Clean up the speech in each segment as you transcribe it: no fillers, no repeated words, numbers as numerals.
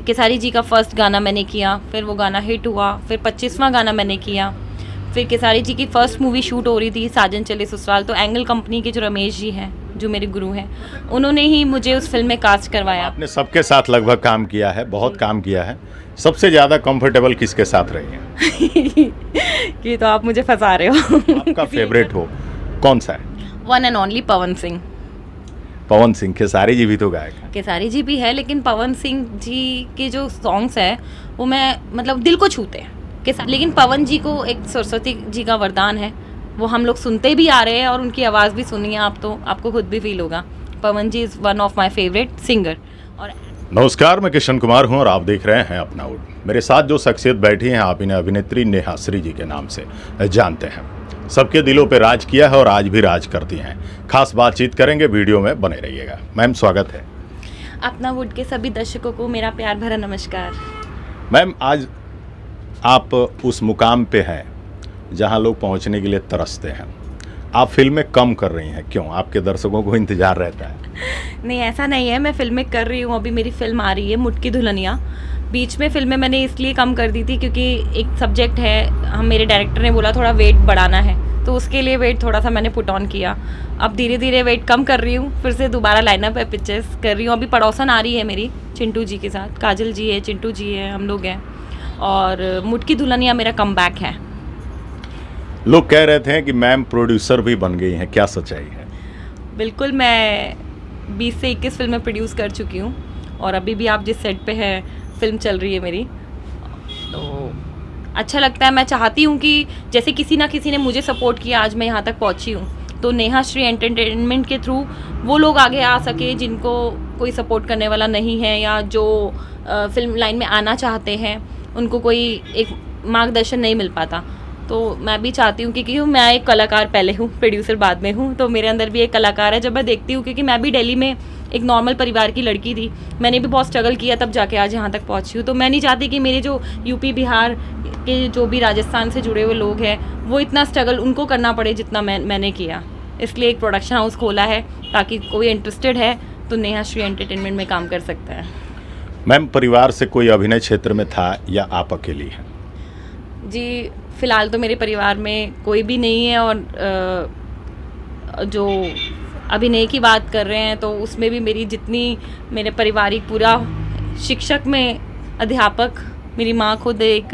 केसारी जी का फर्स्ट गाना मैंने किया, फिर वो गाना हिट हुआ, फिर 25वां गाना मैंने किया। फिर केसारी जी की फ़र्स्ट मूवी शूट हो रही थी साजन चले ससुराल, तो एंगल कंपनी के जो रमेश जी हैं, जो मेरे गुरु हैं, उन्होंने ही मुझे उस फिल्म में कास्ट करवाया। आपने सबके साथ लगभग काम किया है, बहुत काम किया है। सबसे ज़्यादा कंफर्टेबल किसके साथ रही हैं? कि तो आप मुझे फंसा रहे हो। आपका फेवरेट हो कौन सा है? One and only Pawan Singh. Pawan Singh. Khesari जी भी तो गायक हैं। केसारी जी भी है, लेकिन पवन सिंह जी के जो सॉन्ग्स हैं वो मैं मतलब दिल को छूते हैं। लेकिन पवन जी को एक सरस्वती जी का वरदान है, वो हम लोग सुनते भी आ रहे हैं और उनकी आवाज़ भी सुनिए आप, तो आपको खुद भी फील होगा। Pawan ji is one of my favourite singer. और नमस्कार, मैं किशन कुमार हूं और आप देख रहे हैं अपना वुड। मेरे साथ जो शख्सियत बैठी हैं, आप इन्हें अभिनेत्री नेहा श्री जी के नाम से जानते हैं। सबके दिलों पे राज किया है और आज भी राज करती हैं। खास बातचीत करेंगे, वीडियो में बने रहिएगा। मैम स्वागत है। अपना वुड के सभी दर्शकों को मेरा प्यार भरा नमस्कार। मैम, आज आप उस मुकाम पे हैं जहां लोग पहुंचने के लिए तरसते हैं। आप फिल्में कम कर रही हैं, क्यों? आपके दर्शकों को इंतजार रहता है? नहीं, ऐसा नहीं है, मैं फिल्में कर रही हूँ। अभी मेरी फिल्म आ रही है मुटकी दुल्हनिया। बीच में फिल्में मैंने इसलिए कम कर दी थी क्योंकि एक सब्जेक्ट है, मेरे डायरेक्टर ने बोला थोड़ा वेट बढ़ाना है, तो उसके लिए वेट थोड़ा सा मैंने पुट ऑन किया। अब धीरे धीरे वेट कम कर रही हूँ, फिर से दोबारा लाइनअप है, पिक्चर्स कर रही हूँ। अभी पड़ोसन आ रही है मेरी चिंटू जी के साथ, काजल जी है, चिंटू जी है, हम लोग हैं। और मुटकी दुल्हनिया मेरा कमबैक है। लोग कह रहे थे कि मैम प्रोड्यूसर भी बन गई हैं, क्या सच्चाई है? बिल्कुल, मैं 20 से 21 फिल्में प्रोड्यूस कर चुकी हूँ और अभी भी आप जिस सेट पे हैं फिल्म चल रही है मेरी, तो अच्छा लगता है। मैं चाहती हूँ कि जैसे किसी ना किसी ने मुझे सपोर्ट किया, आज मैं यहाँ तक पहुँची हूँ, तो नेहा श्री एंटरटेनमेंट के थ्रू वो लोग आगे आ सके जिनको कोई सपोर्ट करने वाला नहीं है, या जो फिल्म लाइन में आना चाहते हैं उनको कोई एक मार्गदर्शन नहीं मिल पाता। तो मैं भी चाहती हूँ, क्योंकि मैं एक कलाकार पहले हूँ, प्रोड्यूसर बाद में हूँ, तो मेरे अंदर भी एक कलाकार है। जब मैं देखती हूँ, क्योंकि मैं भी दिल्ली में एक नॉर्मल परिवार की लड़की थी, मैंने भी बहुत स्ट्रगल किया तब जाके आज यहाँ तक पहुँची हूँ। तो मैं नहीं चाहती कि मेरे जो यूपी बिहार के जो भी राजस्थान से जुड़े हुए लोग हैं वो इतना स्ट्रगल उनको करना पड़े जितना मैंने किया। इसलिए एक प्रोडक्शन हाउस खोला है, ताकि कोई इंटरेस्टेड है तो नेहा श्री एंटरटेनमेंट में काम कर सकता है। मैम, परिवार से कोई अभिनय क्षेत्र में था या आप अकेली हैं? जी, फ़िलहाल तो मेरे परिवार में कोई भी नहीं है, और जो अभिनय की बात कर रहे हैं तो उसमें भी मेरी जितनी मेरे पारिवारिक पूरा शिक्षक में अध्यापक, मेरी माँ खुद एक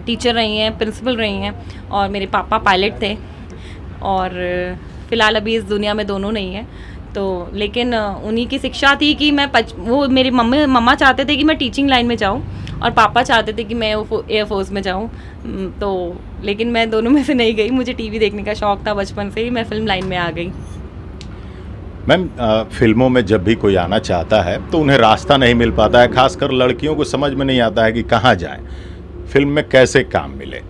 टीचर रही हैं, प्रिंसिपल रही हैं, और मेरे पापा पायलट थे। और फ़िलहाल अभी इस दुनिया में दोनों नहीं हैं, तो लेकिन उन्हीं की शिक्षा थी कि मैं वो मेरी मम्मा चाहते थे कि मैं टीचिंग लाइन में जाऊँ, और पापा चाहते थे कि मैं एयरफोर्स में जाऊँ। तो लेकिन मैं दोनों में से नहीं गई। मुझे टीवी देखने का शौक़ था बचपन से ही, मैं फिल्म लाइन में आ गई। मैम, फिल्मों में जब भी कोई आना चाहता है तो उन्हें रास्ता नहीं मिल पाता है। खासकर लड़कियों को समझ में नहीं आता है कि कहाँ जाएं, फिल्म में कैसे काम मिले।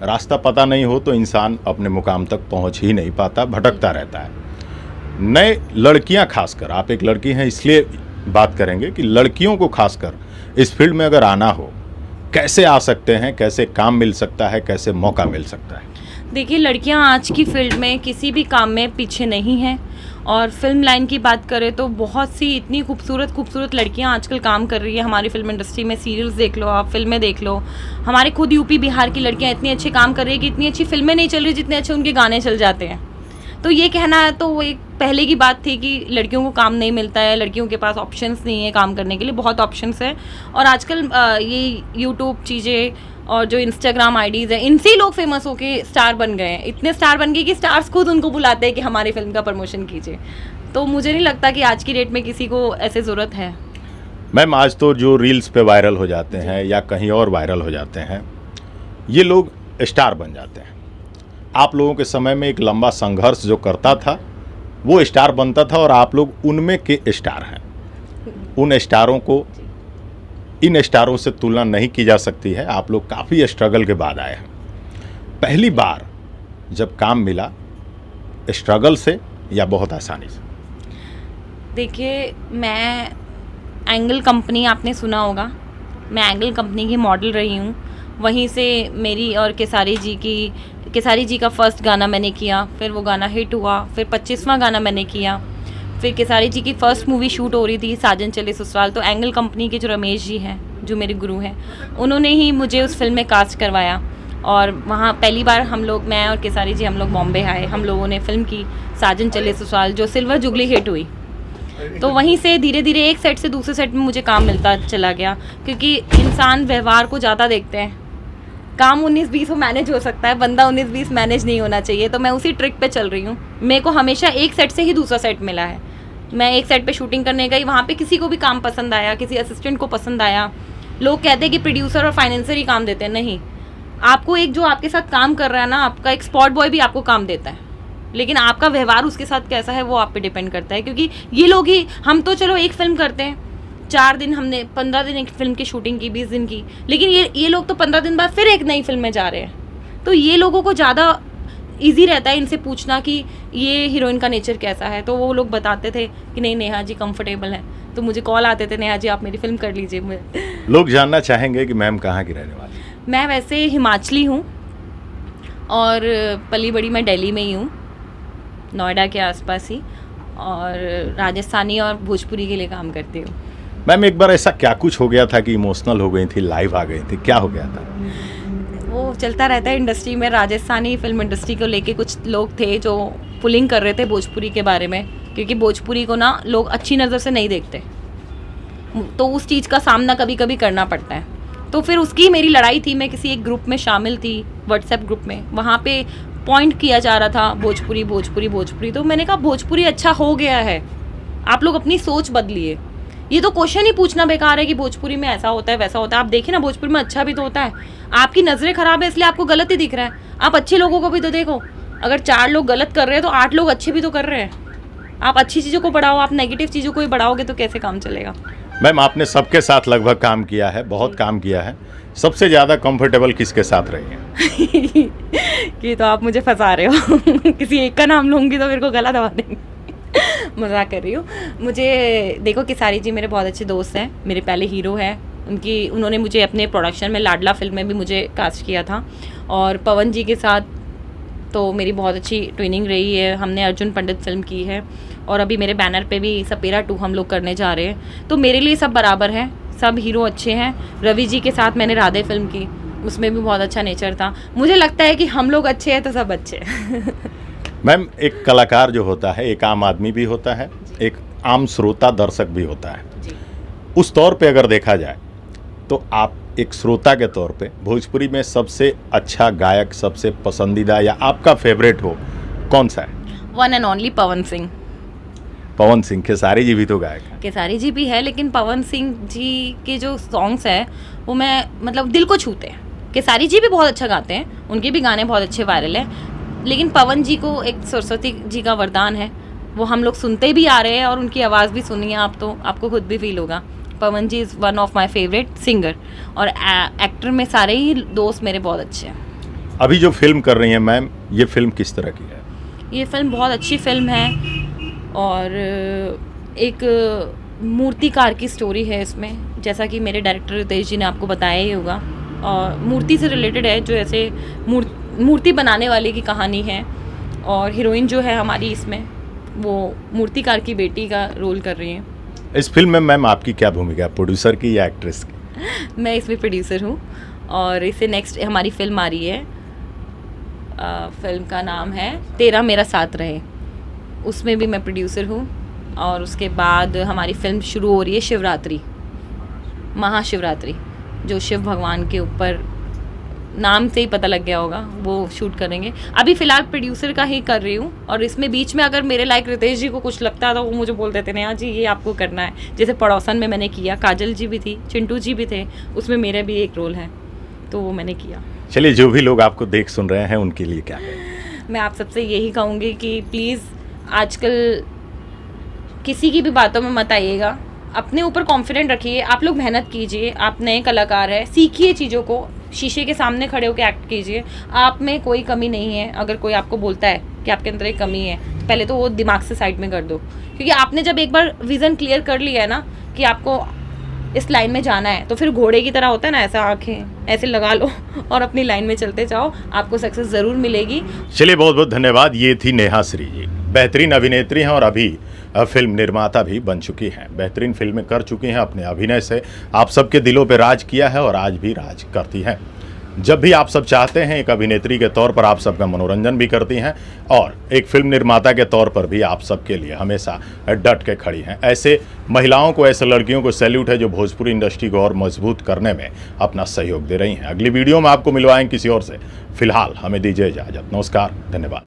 रास्ता पता नहीं हो तो इंसान अपने मुकाम तक पहुँच ही नहीं पाता, भटकता रहता है। नए लड़कियां, खासकर आप एक लड़की हैं इसलिए बात करेंगे कि लड़कियों को खासकर इस फील्ड में अगर आना हो, कैसे आ सकते हैं, कैसे काम मिल सकता है, कैसे मौका मिल सकता है? देखिए, लड़कियां आज की फील्ड में किसी भी काम में पीछे नहीं हैं, और फिल्म लाइन की बात करें तो बहुत सी इतनी खूबसूरत लड़कियां आजकल काम कर रही है हमारी फिल्म इंडस्ट्री में। सीरियल्स देख लो आप, फिल्में देख लो, हमारे खुद यूपी बिहार की लड़कियाँ इतनी अच्छे काम कर रही है कि इतनी अच्छी फिल्में नहीं चल रही जितने अच्छे उनके गाने चल जाते हैं। तो ये कहना है तो वो एक पहले की बात थी कि लड़कियों को काम नहीं मिलता है, लड़कियों के पास ऑप्शंस नहीं है काम करने के लिए। बहुत ऑप्शंस है, और आजकल ये यूट्यूब चीज़ें और जो इंस्टाग्राम आईडीज़ हैं, इनसे लोग फेमस होके स्टार बन गए हैं। इतने स्टार बन गए कि स्टार्स खुद उनको बुलाते हैं कि हमारी फिल्म का प्रमोशन कीजिए। तो मुझे नहीं लगता कि आज की डेट में किसी को ऐसे ज़रूरत है। मैम, आज तो जो रील्स पे वायरल हो जाते हैं या कहीं और वायरल हो जाते हैं, ये लोग स्टार बन जाते हैं। आप लोगों के समय में एक लंबा संघर्ष जो करता था वो स्टार बनता था, और आप लोग उनमें के स्टार हैं। उन स्टारों को इन स्टारों से तुलना नहीं की जा सकती है। आप लोग काफ़ी स्ट्रगल के बाद आए हैं। पहली बार जब काम मिला, स्ट्रगल से या बहुत आसानी से? देखिए, मैं एंगल कंपनी, आपने सुना होगा, मैं एंगल कंपनी की मॉडल रही हूँ। वहीं से मेरी और केसारी जी का फर्स्ट गाना मैंने किया, फिर वो गाना हिट हुआ, फिर 25वां गाना मैंने किया। फिर केसारी जी की फर्स्ट मूवी शूट हो रही थी साजन चले ससुराल, तो एंगल कंपनी के जो रमेश जी हैं, जो मेरे गुरु हैं, उन्होंने ही मुझे उस फिल्म में कास्ट करवाया। और वहाँ पहली बार हम लोग, मैं और केसारी जी, हम लोग बॉम्बे आए, हम लोगों ने फिल्म की साजन चले ससुराल, जो सिल्वर जुबली हिट हुई। तो वहीं से धीरे धीरे एक सेट से दूसरे सेट में मुझे काम मिलता चला गया, क्योंकि इंसान व्यवहार को ज़्यादा देखते हैं। काम 19-20 वो मैनेज हो सकता है, बंदा 19-20 मैनेज नहीं होना चाहिए। तो मैं उसी ट्रिक पे चल रही हूँ। मेरे को हमेशा एक सेट से ही दूसरा सेट मिला है। मैं एक सेट पे शूटिंग करने गई, वहाँ पे किसी को भी काम पसंद आया, किसी असिस्टेंट को पसंद आया। लोग कहते हैं कि प्रोड्यूसर और फाइनेंसर ही काम देते हैं, नहीं, आपको एक जो आपके साथ काम कर रहा है ना, आपका एक स्पॉट बॉय भी आपको काम देता है, लेकिन आपका व्यवहार उसके साथ कैसा है वो आप पे डिपेंड करता है। क्योंकि ये लोग ही, हम तो चलो एक फिल्म करते हैं, 4 दिन, हमने 15 दिन एक फिल्म की शूटिंग की, 20 दिन की, लेकिन ये लोग तो 15 दिन बाद फिर एक नई फिल्म में जा रहे हैं। तो ये लोगों को ज़्यादा ईजी रहता है इनसे पूछना कि ये हीरोइन का नेचर कैसा है। तो वो लोग बताते थे कि नहीं नेहा जी कंफर्टेबल है, तो मुझे कॉल आते थे, नेहा जी आप मेरी फिल्म कर लीजिए। लोग जानना चाहेंगे कि मैम कहाँ की रहने वाली? मैं वैसे हिमाचली हूँ और पली बड़ी मैं दिल्ली में ही हूँ, नोएडा के आसपास ही, और राजस्थानी और भोजपुरी के लिए काम करती हूँ। मैम एक बार ऐसा क्या कुछ हो गया था कि इमोशनल हो गई थी, लाइव आ गई थी, क्या हो गया था? वो चलता रहता है इंडस्ट्री में, राजस्थानी फिल्म इंडस्ट्री को लेके कुछ लोग थे जो पुलिंग कर रहे थे भोजपुरी के बारे में, क्योंकि भोजपुरी को ना लोग अच्छी नज़र से नहीं देखते, तो उस चीज़ का सामना कभी कभी करना पड़ता है। तो फिर उसकी मेरी लड़ाई थी। मैं किसी एक ग्रुप में शामिल थी, व्हाट्सएप ग्रुप में, वहाँ पे पॉइंट किया जा रहा था भोजपुरी भोजपुरी भोजपुरी। तो मैंने कहा भोजपुरी अच्छा हो गया है, आप लोग अपनी सोच बदलिए। ये तो क्वेश्चन ही पूछना बेकार है कि भोजपुरी में ऐसा होता है वैसा होता है। आप देखिए ना, भोजपुरी में अच्छा भी तो होता है। आपकी नज़रें खराब है इसलिए आपको गलत ही दिख रहा है। आप अच्छे लोगों को भी तो देखो, अगर 4 लोग गलत कर रहे हैं तो 8 लोग अच्छे भी तो कर रहे हैं। आप अच्छी चीज़ों को बढ़ाओ, आप नेगेटिव चीज़ों को ही बढ़ाओगे तो कैसे काम चलेगा? मैम आपने सबके साथ लगभग काम किया है, बहुत काम किया है, सबसे ज़्यादा कंफर्टेबल किसके साथ रही हैं? कि तो आप मुझे फंसा रहे हो किसी एक का नाम लूँगी तो मेरे को गला दबा देंगे मजाक कर रही हूँ। मुझे देखो, केसारी जी मेरे बहुत अच्छे दोस्त हैं, मेरे पहले हीरो हैं। उन्होंने मुझे अपने प्रोडक्शन में लाडला फिल्म में भी मुझे कास्ट किया था, और पवन जी के साथ तो मेरी बहुत अच्छी ट्विनिंग रही है। हमने अर्जुन पंडित फिल्म की है, और अभी मेरे बैनर पे भी सपेरा 2 हम लोग करने जा रहे हैं। तो मेरे लिए सब बराबर है, सब हीरो अच्छे हैं। रवि जी के साथ मैंने राधे फिल्म की, उसमें भी बहुत अच्छा नेचर था। मुझे लगता है कि हम लोग अच्छे हैं तो सब अच्छे हैं मैम एक कलाकार जो होता है, एक आम आदमी भी होता है, एक आम श्रोता दर्शक भी होता है जी। उस तौर पे अगर देखा जाए तो आप एक श्रोता के तौर पे भोजपुरी में सबसे अच्छा गायक, सबसे पसंदीदा या आपका फेवरेट हो कौन सा है? One and only Pawan Singh. Pawan Singh. Khesari जी भी तो गायक हैं। केसारी जी भी है, लेकिन पवन सिंह जी के जो सॉन्ग्स हैं वो मैं मतलब दिल को छूते हैं। केसारी जी भी बहुत अच्छा गाते हैं, उनके भी गाने बहुत अच्छे वायरल हैं, लेकिन पवन जी को एक सरस्वती जी का वरदान है, वो हम लोग सुनते भी आ रहे हैं और उनकी आवाज़ भी सुनिए आप तो आपको खुद भी फील होगा। Pawan ji is one of my favourite singer, और एक्टर में सारे ही दोस्त मेरे बहुत अच्छे हैं। अभी जो फिल्म कर रही हैं मैम, ये फिल्म किस तरह की है? ये फिल्म बहुत अच्छी फिल्म है, और एक मूर्तिकार की स्टोरी है इसमें, जैसा कि मेरे डायरेक्टर रितेश जी ने आपको बताया ही होगा। और मूर्ति से रिलेटेड है, जो ऐसे मूर्ति बनाने वाले की कहानी है, और हीरोइन जो है हमारी इसमें वो मूर्तिकार की बेटी का रोल कर रही है। इस फिल्म में मैम आपकी क्या भूमिका है, प्रोड्यूसर की या एक्ट्रेस की? मैं इसमें प्रोड्यूसर हूँ, और इससे नेक्स्ट हमारी फिल्म आ रही है, फिल्म का नाम है तेरा मेरा साथ रहे, उसमें भी मैं प्रोड्यूसर हूँ। और उसके बाद हमारी फिल्म शुरू हो रही है शिवरात्रि, महाशिवरात्रि, जो शिव भगवान के ऊपर, नाम से ही पता लग गया होगा, वो शूट करेंगे। अभी फ़िलहाल प्रोड्यूसर का ही कर रही हूँ, और इसमें बीच में अगर मेरे लायक रितेश जी को कुछ लगता है तो वो मुझे बोल देते हैं, हाँ जी ये आपको करना है। जैसे पड़ोसन में मैंने किया, काजल जी भी थी, चिंटू जी भी थे, उसमें मेरा भी एक रोल है, तो वो मैंने किया। चलिए, जो भी लोग आपको देख सुन रहे हैं उनके लिए क्या है? मैं आप सबसे यही कहूँगी कि प्लीज़ आजकल किसी की भी बातों में मत आइएगा, अपने ऊपर कॉन्फिडेंट रखिए, आप लोग मेहनत कीजिए, आप नए कलाकार हैं, सीखिए चीज़ों को, शीशे के सामने खड़े होकर एक्ट कीजिए, आप में कोई कमी नहीं है। अगर कोई आपको बोलता है कि आपके अंदर एक कमी है, तो पहले तो वो दिमाग से साइड में कर दो, क्योंकि आपने जब एक बार विज़न क्लियर कर लिया है ना कि आपको इस लाइन में जाना है, तो फिर घोड़े की तरह होता है ना, ऐसा आंखें ऐसे लगा लो और अपनी लाइन में चलते जाओ, आपको सक्सेस ज़रूर मिलेगी। चलिए, बहुत बहुत धन्यवाद। ये थी नेहा श्री जी, बेहतरीन अभिनेत्री हैं और अभी फिल्म निर्माता भी बन चुकी हैं। बेहतरीन फिल्में कर चुकी हैं। अपने अभिनय से आप सबके दिलों पे राज किया है और आज भी राज करती हैं। जब भी आप सब चाहते हैं, एक अभिनेत्री के तौर पर आप सबका मनोरंजन भी करती हैं और एक फिल्म निर्माता के तौर पर भी आप सबके लिए हमेशा डट के खड़ी हैं। ऐसे महिलाओं को, ऐसे लड़कियों को सैल्यूट है जो भोजपुरी इंडस्ट्री को और मजबूत करने में अपना सहयोग दे रही हैं। अगली वीडियो में आपको मिलवाएंगे किसी और से। फिलहाल हमें दीजिए इजाजत। नमस्कार, धन्यवाद।